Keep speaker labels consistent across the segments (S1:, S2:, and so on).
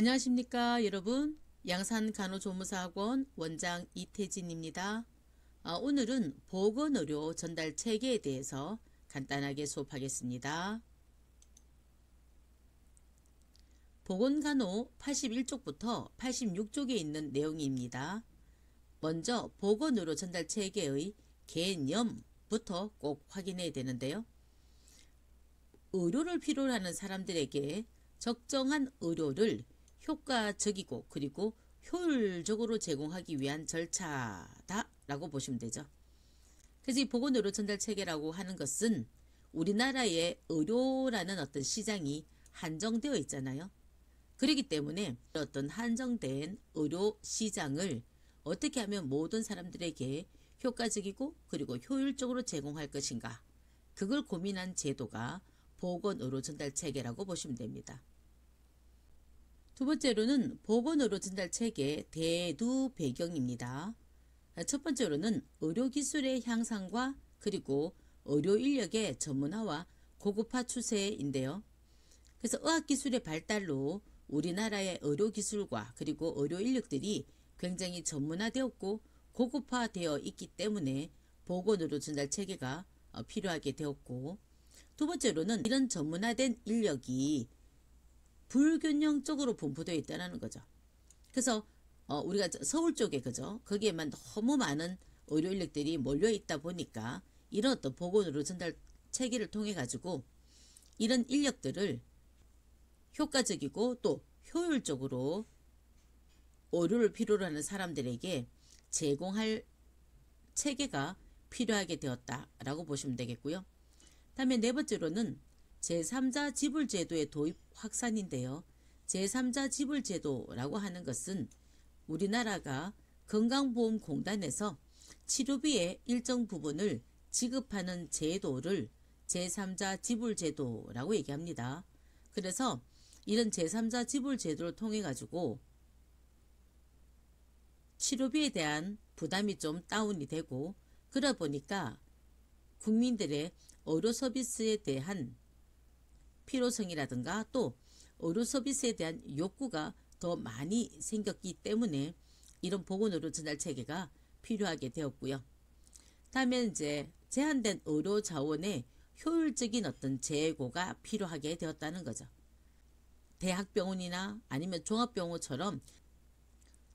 S1: 안녕하십니까 여러분. 양산간호조무사학원 원장 이태진입니다. 오늘은 보건의료 전달 체계에 대해서 간단하게 수업하겠습니다. 보건간호 81쪽부터 86쪽에 있는 내용입니다. 먼저 보건의료 전달 체계의 개념부터 꼭 확인해야 되는데요. 의료를 필요로 하는 사람들에게 적정한 의료를 효과적이고 그리고 효율적으로 제공하기 위한 절차다라고 보시면 되죠. 그래서 이 보건의료 전달 체계라고 하는 것은 우리나라의 의료라는 어떤 시장이 한정되어 있잖아요. 그렇기 때문에 어떤 한정된 의료 시장을 어떻게 하면 모든 사람들에게 효과적이고 그리고 효율적으로 제공할 것인가, 그걸 고민한 제도가 보건의료 전달 체계라고 보시면 됩니다. 두 번째로는 보건의료 전달 체계 대두 배경입니다. 첫 번째로는 의료기술의 향상과 그리고 의료인력의 전문화와 고급화 추세인데요. 그래서 의학기술의 발달로 우리나라의 의료기술과 그리고 의료인력들이 굉장히 전문화되었고 고급화되어 있기 때문에 보건의료 전달 체계가 필요하게 되었고, 두 번째로는 이런 전문화된 인력이 불균형적으로 분포되어 있다는 거죠. 그래서 우리가 서울 쪽에 그죠? 거기에만 너무 많은 의료 인력들이 몰려 있다 보니까 이런 어떤 보건의료 전달 체계를 통해 가지고 이런 인력들을 효과적이고 또 효율적으로 의료를 필요로 하는 사람들에게 제공할 체계가 필요하게 되었다라고 보시면 되겠고요. 다음에 네 번째로는 제3자 지불제도의 도입 확산인데요. 제3자 지불제도라고 하는 것은 우리나라가 건강보험공단에서 치료비의 일정 부분을 지급하는 제도를 제3자 지불제도라고 얘기합니다. 그래서 이런 제3자 지불제도를 통해 가지고 치료비에 대한 부담이 좀 다운이 되고, 그러다 보니까 국민들의 의료 서비스에 대한 필요성이라든가 또 의료 서비스에 대한 욕구가 더 많이 생겼기 때문에 이런 보건의료 전달 체계가 필요하게 되었고요. 다음에 이제 제한된 의료 자원의 효율적인 어떤 재고가 필요하게 되었다는 거죠. 대학병원이나 아니면 종합병원처럼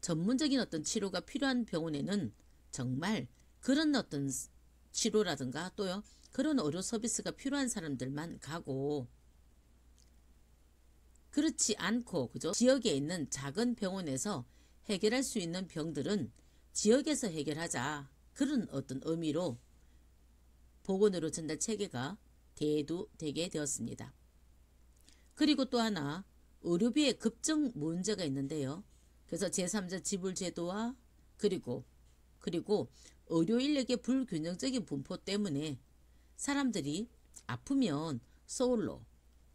S1: 전문적인 어떤 치료가 필요한 병원에는 정말 그런 어떤 치료라든가 또요 그런 의료 서비스가 필요한 사람들만 가고, 그렇지 않고 그죠? 지역에 있는 작은 병원에서 해결할 수 있는 병들은 지역에서 해결하자, 그런 어떤 의미로 보건의료 전달 체계가 대두되게 되었습니다. 그리고 또 하나 의료비의 급증 문제가 있는데요. 그래서 제3자 지불제도와 그리고 의료 인력의 불균형적인 분포 때문에 사람들이 아프면 서울로,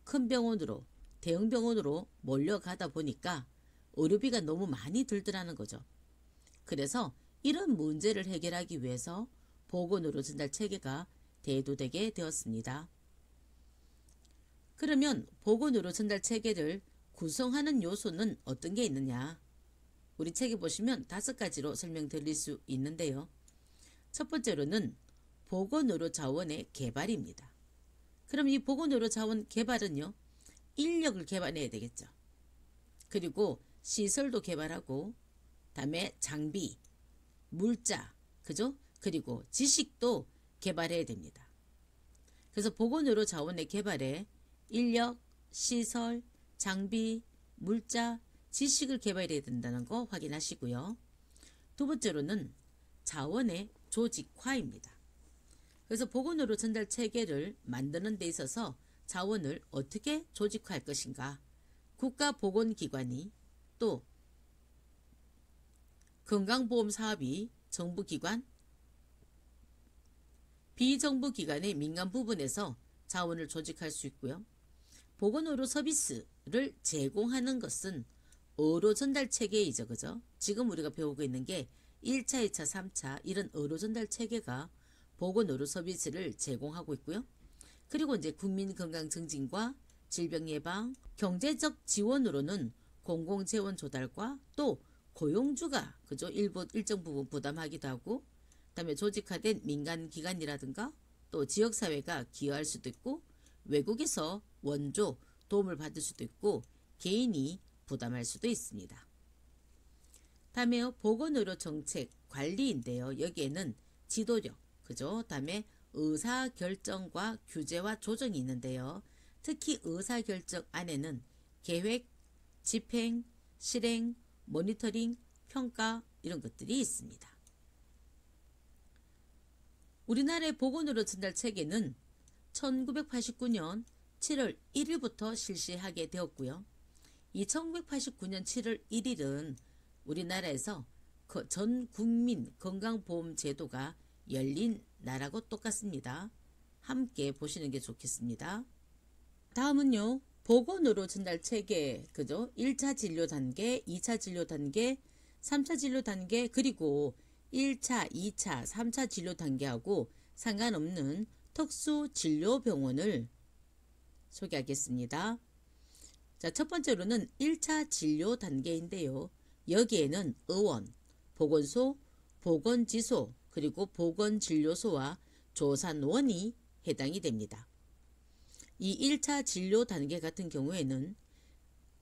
S1: 큰 병원으로, 대형 병원으로 몰려가다 보니까 의료비가 너무 많이 들더라는 거죠. 그래서 이런 문제를 해결하기 위해서 보건의료 전달 체계가 대두되게 되었습니다. 그러면 보건의료 전달 체계를 구성하는 요소는 어떤 게 있느냐? 우리 책에 보시면 5가지로 설명드릴 수 있는데요. 첫 번째로는 보건의료 자원의 개발입니다. 그럼 이 보건의료 자원 개발은요, 인력을 개발해야 되겠죠. 그리고 시설도 개발하고, 다음에 장비, 물자, 그죠? 그리고 지식도 개발해야 됩니다. 그래서 보건의료 자원의 개발에 인력, 시설, 장비, 물자, 지식을 개발해야 된다는 거 확인하시고요. 두 번째로는 자원의 조직화입니다. 그래서 보건의료 전달 체계를 만드는 데 있어서 자원을 어떻게 조직화할 것인가, 국가보건기관이 또 건강보험사업이 정부기관, 비정부기관의 민간 부분에서 자원을 조직할 수 있고요. 보건의료 서비스를 제공하는 것은 의료 전달 체계이죠. 그죠? 지금 우리가 배우고 있는 게 1차, 2차, 3차 이런 의료 전달 체계가 보건의료 서비스를 제공하고 있고요. 그리고 이제 국민 건강 증진과 질병 예방, 경제적 지원으로는 공공재원 조달과 또 고용주가 그죠? 일정 부분 부담하기도 하고, 그다음에 조직화된 민간기관이라든가 또 지역사회가 기여할 수도 있고, 외국에서 원조 도움을 받을 수도 있고, 개인이 부담할 수도 있습니다. 다음에요, 보건의료정책 관리인데요. 여기에는 지도력, 그죠? 다음에 의사결정과 규제와 조정이 있는데요. 특히 의사결정 안에는 계획, 집행, 실행, 모니터링, 평가 이런 것들이 있습니다. 우리나라의 보건의료 전달 체계는 1989년 7월 1일부터 실시하게 되었고요. 이 1989년 7월 1일은 우리나라에서 전 국민 건강보험 제도가 열린 날하고 똑같습니다. 함께 보시는 게 좋겠습니다. 다음은요, 보건의료 전달 체계, 그죠? 1차 진료 단계, 2차 진료 단계, 3차 진료 단계, 그리고 1차, 2차, 3차 진료 단계하고 상관없는 특수진료병원을 소개하겠습니다. 자, 첫 번째로는 1차 진료 단계인데요. 여기에는 의원, 보건소, 보건지소, 그리고 보건진료소와 조산원이 해당이 됩니다. 이 1차 진료 단계 같은 경우에는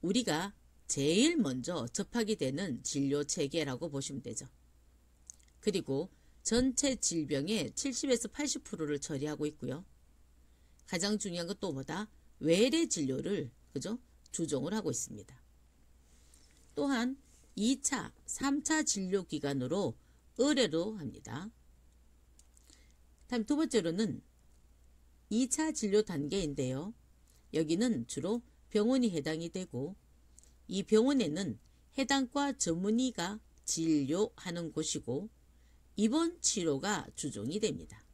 S1: 우리가 제일 먼저 접하게 되는 진료 체계라고 보시면 되죠. 그리고 전체 질병의 70에서 80%를 처리하고 있고요. 가장 중요한 건 또 뭐다? 외래 진료를 그죠? 주종을 하고 있습니다. 또한 2차, 3차 진료 기관으로 의뢰도 합니다. 다음 두 번째로는 2차 진료 단계인데요. 여기는 주로 병원이 해당이 되고, 이 병원에는 해당 과 전문의가 진료하는 곳이고 입원 치료가 주종이 됩니다.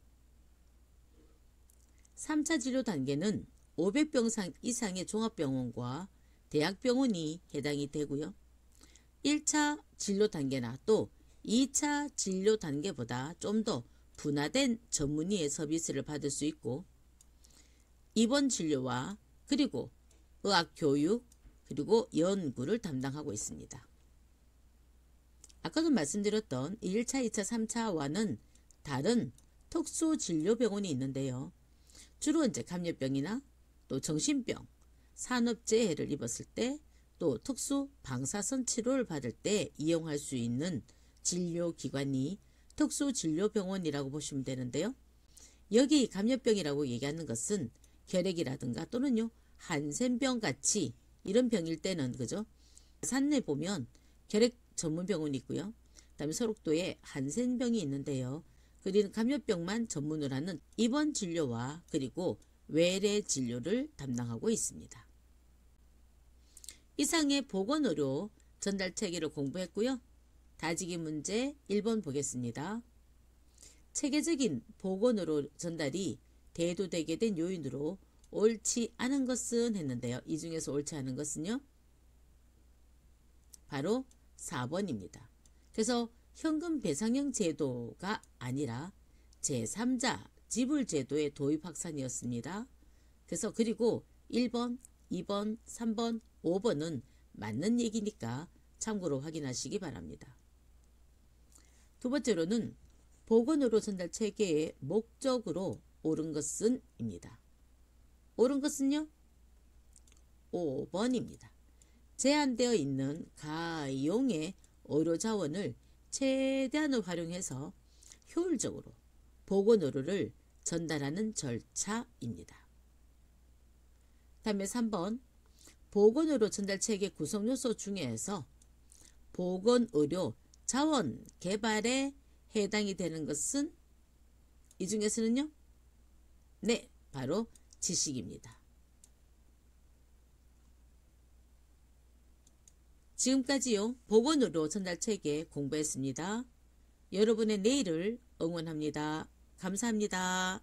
S1: 3차 진료 단계는 500병상 이상의 종합병원과 대학병원이 해당이 되고요. 1차 진료 단계나 또 2차 진료 단계보다 좀 더 분화된 전문의의 서비스를 받을 수 있고, 입원 진료와 그리고 의학 교육 그리고 연구를 담당하고 있습니다. 아까도 말씀드렸던 1차, 2차, 3차와는 다른 특수진료병원이 있는데요. 주로 이제 감염병이나 또 정신병, 산업재해를 입었을 때, 또 특수 방사선 치료를 받을 때 이용할 수 있는 진료기관이 특수진료병원이라고 보시면 되는데요. 여기 감염병이라고 얘기하는 것은 결핵이라든가 또는요 한센병 같이 이런 병일 때는 그죠? 산내 보면 결핵 전문병원이 있고요. 그다음에 소록도에 한센병이 있는데요. 그리고 감염병만 전문으로 하는 입원 진료와 그리고 외래 진료를 담당하고 있습니다. 이상의 보건의료 전달 체계를 공부했고요. 다지기 문제 1번 보겠습니다. 체계적인 보건의료 전달이 대두되게 된 요인으로 옳지 않은 것은 했는데요. 이 중에서 옳지 않은 것은요, 바로 4번입니다. 그래서 현금 배상형 제도가 아니라 제3자 지불제도의 도입 확산이었습니다. 그래서 그리고 1번, 2번, 3번, 5번은 맞는 얘기니까 참고로 확인하시기 바랍니다. 두 번째로는 보건의료 전달 체계의 목적으로 옳은 것은 입니다. 옳은 것은요, 5번입니다. 제한되어 있는 가용의 의료자원을 최대한을 활용해서 효율적으로 보건의료를 전달하는 절차입니다. 다음에 3번, 보건의료 전달체계 구성요소 중에서 보건의료 자원 개발에 해당이 되는 것은 이 중에서는요, 네, 바로 지식입니다. 지금까지요, 보건의료 전달체계 공부했습니다. 여러분의 내일을 응원합니다. 감사합니다.